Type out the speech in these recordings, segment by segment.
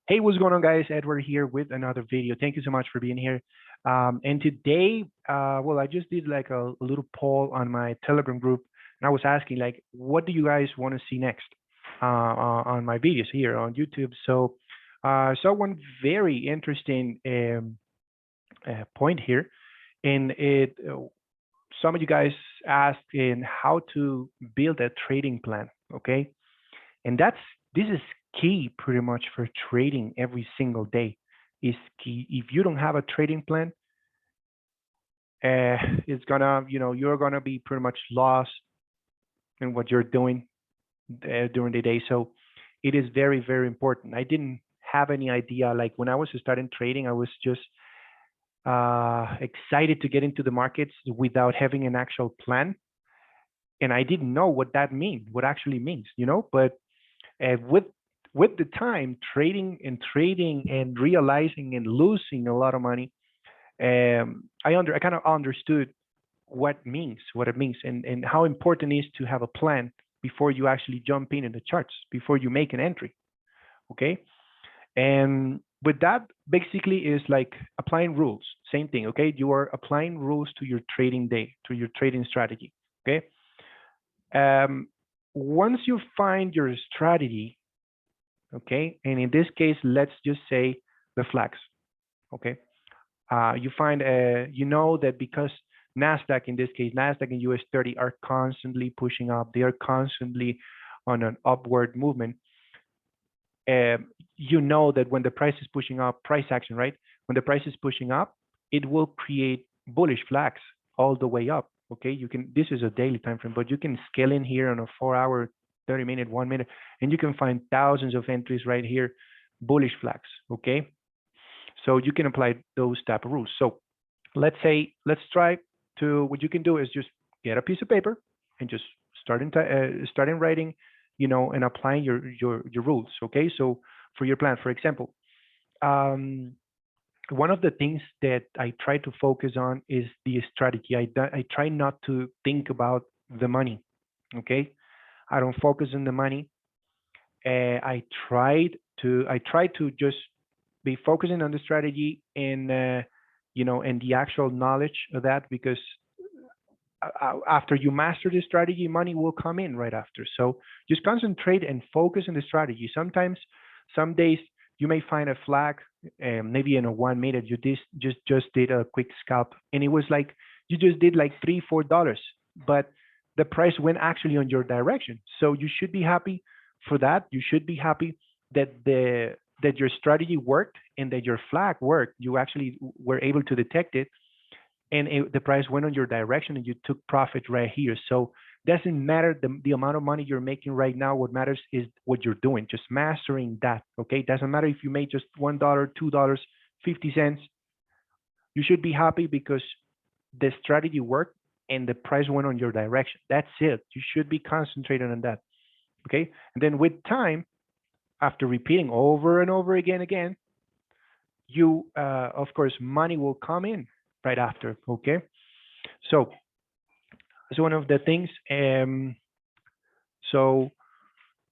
Hey, what's going on, guys? Edward here with another video. Thank you so much for being here. And today, well, I just did like a little poll on my Telegram group, and I was asking like, what do you guys want to see next on my videos here on YouTube? So, I saw one very interesting point here, and some of you guys asked in how to build a trading plan. Okay, and this is key pretty much for trading every single day. Is key. If you don't have a trading plan, it's gonna, you're gonna be pretty much lost in what you're doing during the day. So it is very, very important. I didn't have any idea. Like when I was starting trading, I was just excited to get into the markets without having an actual plan, and I didn't know what that means, what actually means, But with the time trading and realizing and losing a lot of money, I kind of understood what it means, and how important it is to have a plan before you actually jump in the charts, before you make an entry. Okay, and with that, basically is like applying rules. Same thing. Okay, you are applying rules to your trading day, to your trading strategy. Okay, once you find your strategy, okay, and in this case, let's just say the flags. Okay, you find that because Nasdaq, in this case, Nasdaq and US 30 are constantly pushing up, they are constantly on an upward movement. That when the price is pushing up, price action, right? When the price is pushing up, it will create bullish flags all the way up. Okay, this is a daily time frame, but you can scale in here on a 4-hour, 30-minute, 1 minute, and you can find thousands of entries right here, bullish flags. Okay, so you can apply those type of rules. So let's try to, what you can do is just get a piece of paper and just starting writing, and applying your rules. Okay, so for your plan, for example, one of the things that I try to focus on is the strategy. I try not to think about the money. Okay, I don't focus on the money. I try to just be focusing on the strategy and and the actual knowledge of that, because after you master the strategy, money will come in right after. So just concentrate and focus on the strategy. Sometimes, some days you may find a flag, maybe in a 1 minute you just did a quick scalp, and it was like you just did like $3-4, but the price went actually on your direction. So you should be happy for that. You should be happy that your strategy worked and that your flag worked. You actually were able to detect it, and the price went on your direction, and you took profit right here. So doesn't matter the amount of money you're making right now. What matters is what you're doing, just mastering that. Okay, doesn't matter if you made just $1, $2, 50 cents. You should be happy because the strategy worked and the price went on your direction. That's it. You should be concentrated on that. Okay, and then with time, after repeating over and over again, you of course, money will come in right after. Okay, so that's one of the things.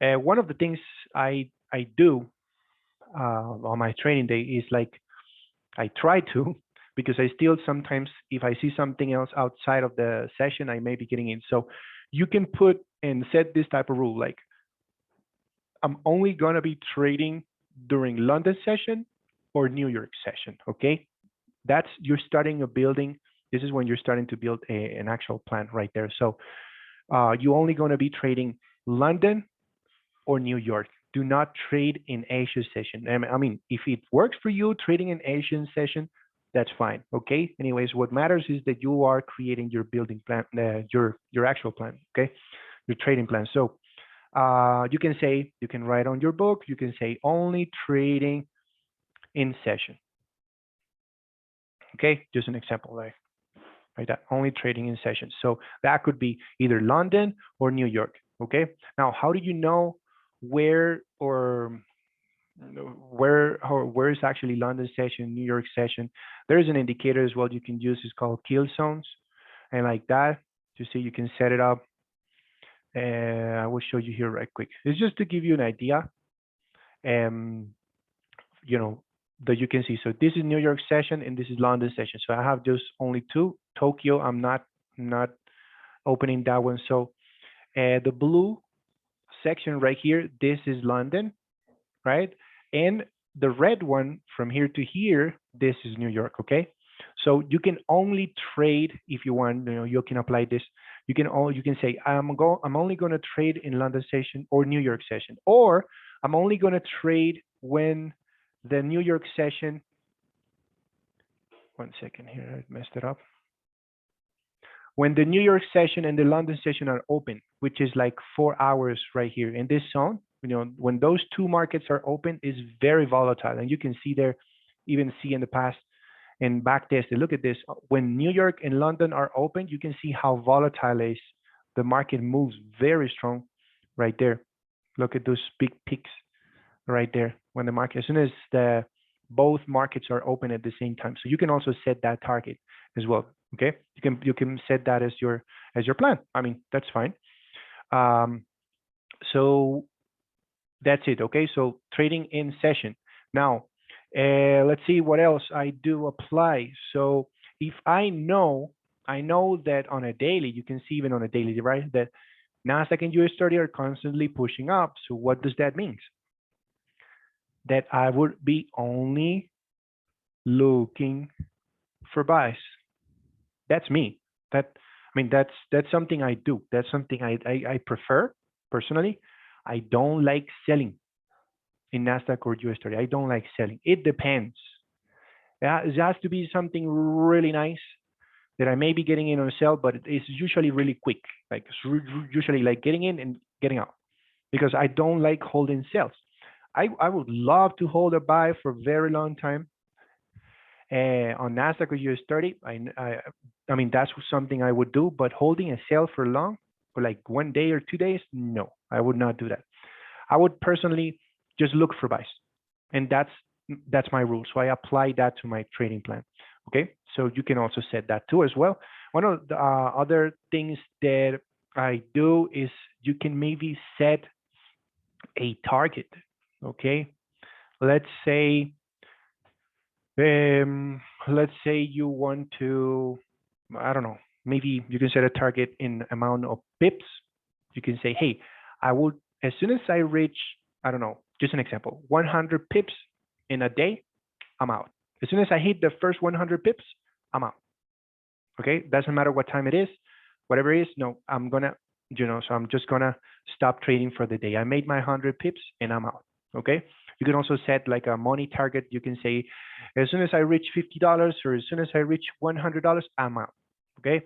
One of the things I do on my training day is like, I try to, because I still sometimes, if I see something else outside of the session, I may be getting in. So you can put and set this type of rule, like, I'm only going to be trading during London session or New York session. Okay, you're starting a building. This is when you're starting to build an actual plan right there. So you're only going to be trading London or New York. Do not trade in Asia session. I mean, if it works for you trading in Asian session, that's fine. Okay. Anyways, what matters is that you are creating your building plan, your actual plan. Okay, your trading plan. So you can write on your book. You can say only trading in session. Okay, just an example, like that, only trading in session. So that could be either London or New York. Okay, now how do you know where is actually London session, New York session? There's an indicator as well you can use. It's called kill zones, and like that, you see, you can set it up. I will show you here right quick. It's just to give you an idea. that you can see. So this is New York session and this is London session. So I have just only two. Tokyo, I'm not opening that one. So the blue section right here, this is London, right? And the red one from here to here, this is New York, okay? So you can only trade if you want, you can apply this. You can say, I'm only going to trade in London session or New York session, or I'm only going to trade when the New York session, one second here, I messed it up. When the New York session and the London session are open, which is like 4 hours right here in this zone, when those two markets are open, is very volatile. And you can see there, even see in the past and back tested. Look at this. When New York and London are open, you can see how volatile is. The market moves very strong right there. Look at those big peaks right there when the market, as soon as both markets are open at the same time. So you can also set that target as well. Okay, you can set that as your plan. I mean, that's fine. So that's it. Okay, so trading in session. Now, let's see what else I do apply. So if I know that on a daily, you can see even on a daily, right, that Nasdaq and US30 are constantly pushing up. So what does that mean? That I would be only looking for buys. That's me. That's something I do. That's something I prefer personally. I don't like selling in Nasdaq or US30. I don't like selling. It depends. It has to be something really nice that I may be getting in on a sell, but it's usually really quick. Like it's usually like getting in and getting out, because I don't like holding sales. I would love to hold a buy for a very long time on Nasdaq or US30. I mean, that's something I would do, but holding a sell for long, for like 1 day or 2 days, no, I would not do that. I would personally just look for buys, and that's my rule. So I apply that to my trading plan. Okay, so you can also set that too as well. One of the other things that I do is you can maybe set a target. Okay, let's say you want to, I don't know, maybe you can set a target in amount of pips. You can say, hey, I would, as soon as I reach, I don't know, just an example, 100 pips in a day, I'm out. As soon as I hit the first 100 pips, I'm out. Okay, doesn't matter what time it is, whatever it is, no, I'm gonna, so I'm just gonna stop trading for the day. I made my 100 pips and I'm out. Okay, you can also set like a money target. You can say, as soon as I reach $50 or as soon as I reach $100, I'm out. Okay,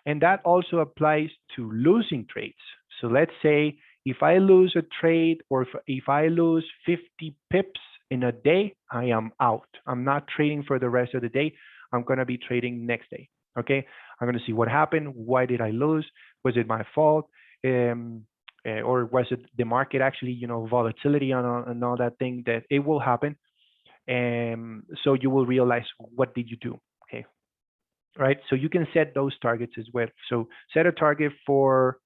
and that also applies to losing trades. So let's say if I lose a trade, or if I lose 50 pips in a day, I am out. I'm not trading for the rest of the day. I'm going to be trading next day. Okay, I'm going to see what happened. Why did I lose? Was it my fault? Or was it the market actually, volatility and all that thing that it will happen? So you will realize, what did you do? Okay, right? So you can set those targets as well. So set a target for,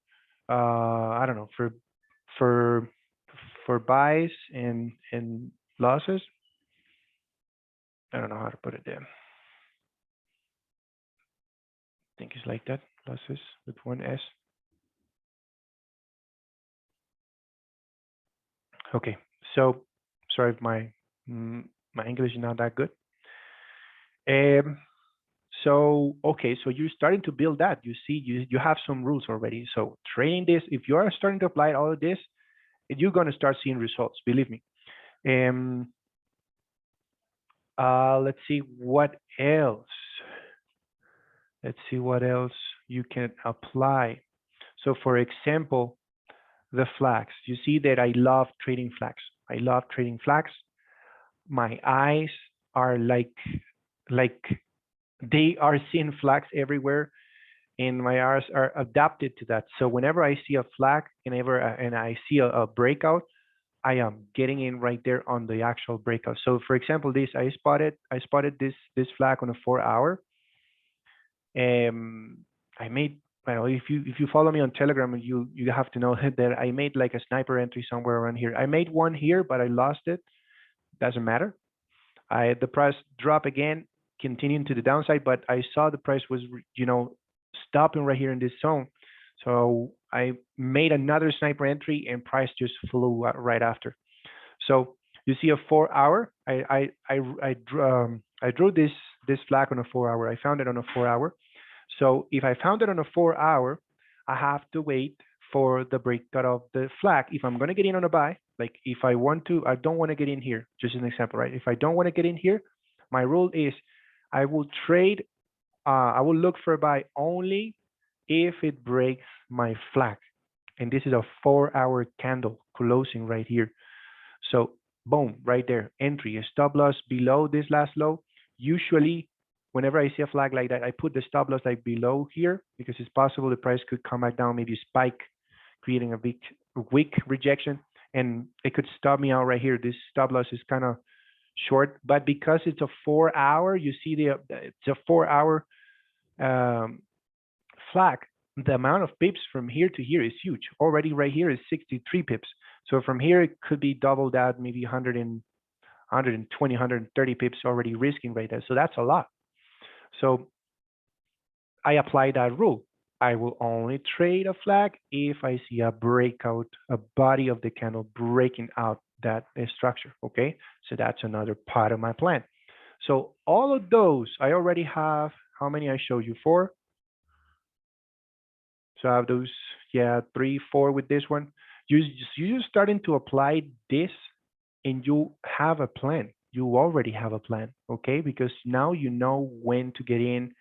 I don't know, for buys and losses. I don't know how to put it there. I think it's like that, losses with one S. Okay, so sorry if my English is not that good. So okay, so you're starting to build that. You see, you have some rules already. So training this, if you are starting to apply all of this, you're going to start seeing results. Believe me. Let's see what else. Let's see what else you can apply. So for example, the flags. You see that I love trading flags. I love trading flags. My eyes are like they are seeing flags everywhere, and my eyes are adapted to that. So whenever I see a flag, and I see a breakout, I am getting in right there on the actual breakout. So for example, I spotted this flag on a 4 hour. I made, well, if you follow me on Telegram, you have to know that I made like a sniper entry somewhere around here. I made one here, but I lost it. Doesn't matter. The price drop again, continuing to the downside, but I saw the price was, stopping right here in this zone. So I made another sniper entry and price just flew right after. So you see a 4 hour. I drew this flag on a 4 hour. I found it on a 4 hour. So if I found it on a 4 hour, I have to wait for the breakout of the flag. If I'm going to get in on a buy, like if I want to, I don't want to get in here, just an example, right? If I don't want to get in here, my rule is I will trade, I will look for a buy only if it breaks my flag. And this is a 4 hour candle closing right here. So boom, right there, entry, a stop loss below this last low. Usually, whenever I see a flag like that, I put the stop loss like below here because it's possible the price could come back down, maybe spike, creating a big weak rejection, and it could stop me out right here. This stop loss is kind of short, but because it's a 4 hour, you see it's a 4 hour flag. The amount of pips from here to here is huge. Already right here is 63 pips. So from here, it could be doubled out, maybe 120, 130 pips already risking right there. So that's a lot. So I apply that rule. I will only trade a flag if I see a breakout, a body of the candle breaking out that structure, okay? So that's another part of my plan. So all of those, I already have, how many I showed you? 4? So I have those, yeah, 3, 4 with this one. You're starting to apply this and you have a plan. You already have a plan, okay? Because now you know when to get in,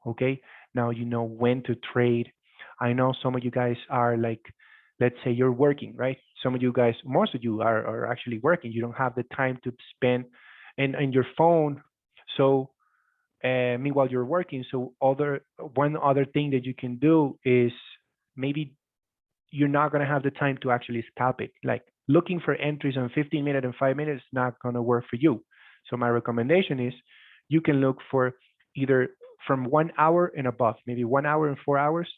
okay? Now you know when to trade. I know some of you guys are like, let's say you're working, right? Some of you guys, most of you are actually working. You don't have the time to spend in your phone. So meanwhile you're working. So one other thing that you can do is maybe you're not going to have the time to actually scalp it. Like looking for entries on 15 minutes and 5 minutes is not going to work for you. So my recommendation is you can look for either from 1 hour and above, maybe 1 hour and 4 hours.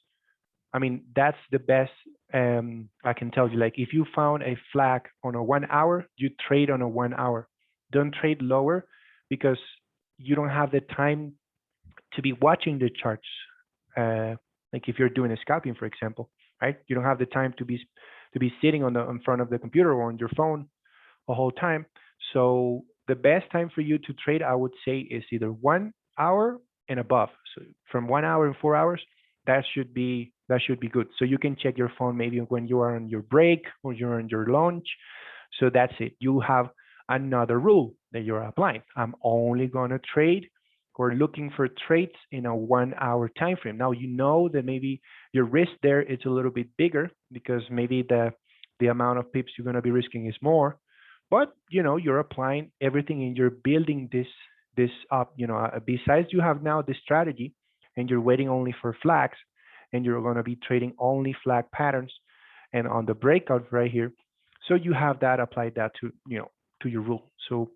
I mean, that's the best I can tell you. Like if you found a flag on a 1 hour, you trade on a 1 hour. Don't trade lower because you don't have the time to be watching the charts. Like if you're doing a scalping, for example, right? You don't have the time to be sitting in front of the computer or on your phone the whole time. So the best time for you to trade, I would say, is either 1 hour and above. So from 1 hour and 4 hours, that should be good. So you can check your phone maybe when you are on your break or you're on your lunch. So that's it. You have another rule that you're applying. I'm only going to trade or looking for trades in a 1 hour time frame. Now you know that maybe your risk there is a little bit bigger because maybe the amount of pips you're going to be risking is more, but you're applying everything and you're building this up. Besides you have now this strategy and you're waiting only for flags and you're going to be trading only flag patterns and on the breakout right here. So you have that applied that to your rule. So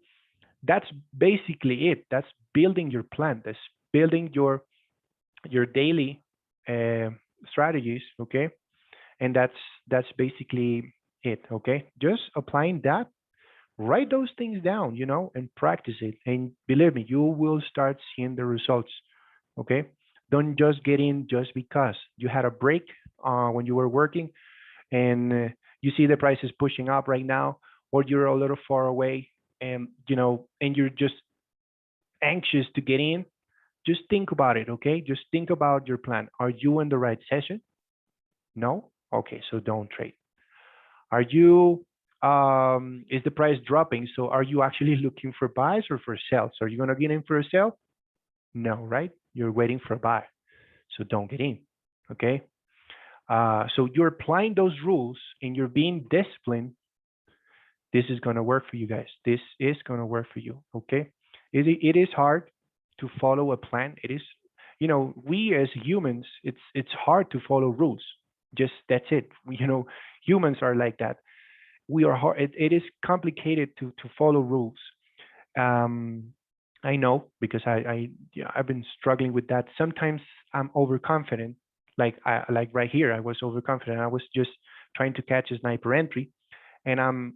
that's basically it. That's building your plan. That's building your daily strategies. Okay, and that's basically it. Okay, just applying that. Write those things down, and practice it. And believe me, you will start seeing the results. Okay, don't just get in just because you had a break when you were working, and you see the prices pushing up right now, or you're a little far away, and and you're just anxious to get in. Just think about it, okay? Just think about your plan. Are you in the right session? No? Okay, so don't trade. Are you, is the price dropping? So are you actually looking for buys or for sells? Are you going to get in for a sell? No, right? You're waiting for a buy. So don't get in, okay? So you're applying those rules and you're being disciplined. This is going to work for you guys. This is going to work for you, okay? It is hard to follow a plan. It is, we as humans, it's hard to follow rules. Just that's it. Humans are like that. We are hard. It is complicated to follow rules. I know because I've been struggling with that. Sometimes I'm overconfident. Like right here, I was overconfident. I was just trying to catch a sniper entry, and I'm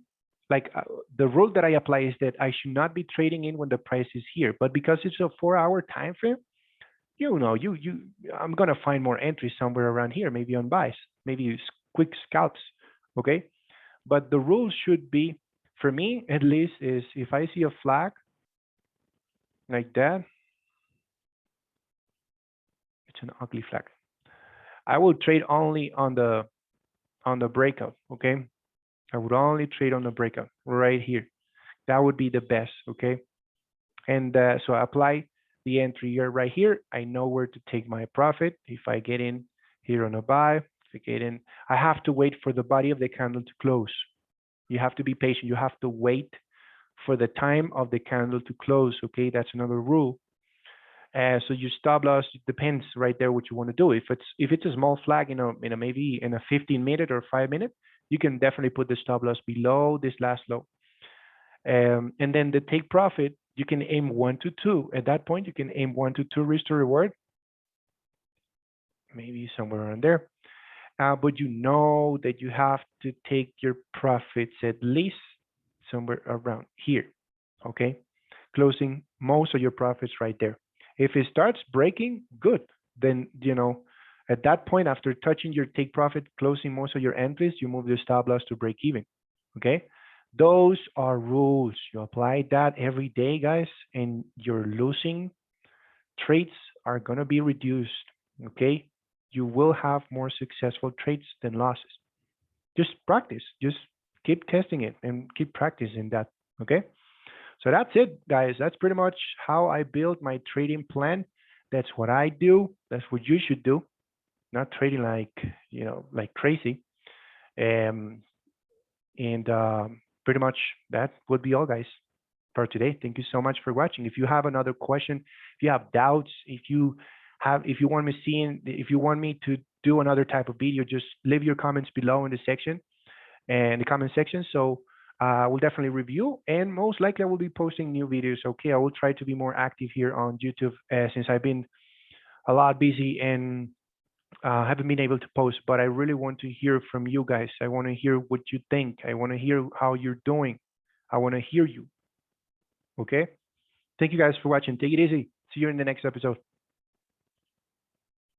Like the rule that I apply is that I should not be trading in when the price is here. But because it's a 4-hour time frame, I'm gonna find more entries somewhere around here, maybe on buys, maybe quick scalps. Okay, but the rule should be, for me at least, is if I see a flag like that, it's an ugly flag. I will trade only on the breakout. Okay, I would only trade on the breakout right here. That would be the best. Okay, and so I apply the entry here right here. I know where to take my profit. If I get in here on a buy, if I get in, I have to wait for the body of the candle to close. You have to be patient. You have to wait for the time of the candle to close. Okay, that's another rule. So your stop loss, it depends right there what you want to do. If it's a small flag, maybe in a 15-minute or 5-minute, you can definitely put the stop loss below this last low. And then the take profit, you can aim 1 to 2. At that point, you can aim 1 to 2 risk to reward, maybe somewhere around there. But you know that you have to take your profits at least somewhere around here. Okay, closing most of your profits right there. If it starts breaking, good. Then at that point, after touching your take profit, closing most of your entries, you move your stop loss to break even. Okay, those are rules. You apply that every day, guys, and your losing trades are going to be reduced. Okay, you will have more successful trades than losses. Just practice. Just keep testing it and keep practicing that. Okay, so that's it, guys. That's pretty much how I build my trading plan. That's what I do. That's what you should do. Not trading like crazy. Um, and pretty much that would be all, guys, for today. Thank you so much for watching. If you have another question, if you have doubts, if you want me to do another type of video, just leave your comments below in the comment section. So we'll definitely review, and most likely I will be posting new videos. Okay, I will try to be more active here on YouTube since I've been a lot busy and haven't been able to post, but I really want to hear from you guys. I want to hear what you think. I want to hear how you're doing. I want to hear you. Okay? Thank you guys for watching. Take it easy. See you in the next episode.